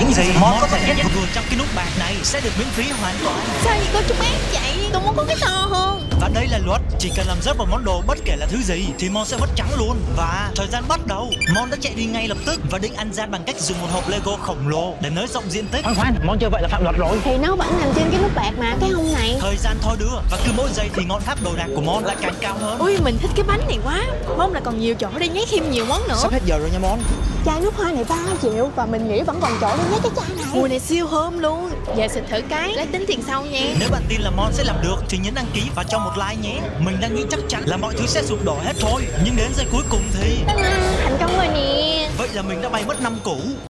Những gì Mon có thể nhét vừa trong cái nút bạc này sẽ được miễn phí hoàn toàn. Sao gì có chút ác vậy? Tôi muốn có cái to hơn. Và đây là luật, chỉ cần làm rớt một món đồ bất kể là thứ gì thì Mon sẽ mất trắng luôn. Và thời gian bắt đầu, Mon đã chạy đi ngay lập tức và định ăn gian bằng cách dùng một hộp Lego khổng lồ để nới rộng diện tích. Khoan, Mon chơi vậy là phạm luật rồi. Thì nó vẫn nằm trên cái nút bạc mà, cái hông này. Thời gian thôi đưa và cứ mỗi giây thì ngọn tháp đồ đạc của Mon lại càng cao hơn. Ui, mình thích cái bánh này quá. Mong là còn nhiều chỗ để nhét thêm nhiều món nữa. Sắp hết giờ rồi nha Mon. Chai nước hoa này 3 triệu và mình nghĩ vẫn còn chỗ để nhét cái chai này. Mùa này siêu thơm luôn. Giờ xịt thử cái, lấy tính tiền sau nha. Nếu bạn tin là Mon sẽ làm được thì nhấn đăng ký và cho một like nhé. Mình đang nghĩ chắc chắn là mọi thứ sẽ sụp đổ hết thôi, nhưng đến giây cuối cùng thì Thành công rồi nè. vậy là mình đã bay mất 5 củ.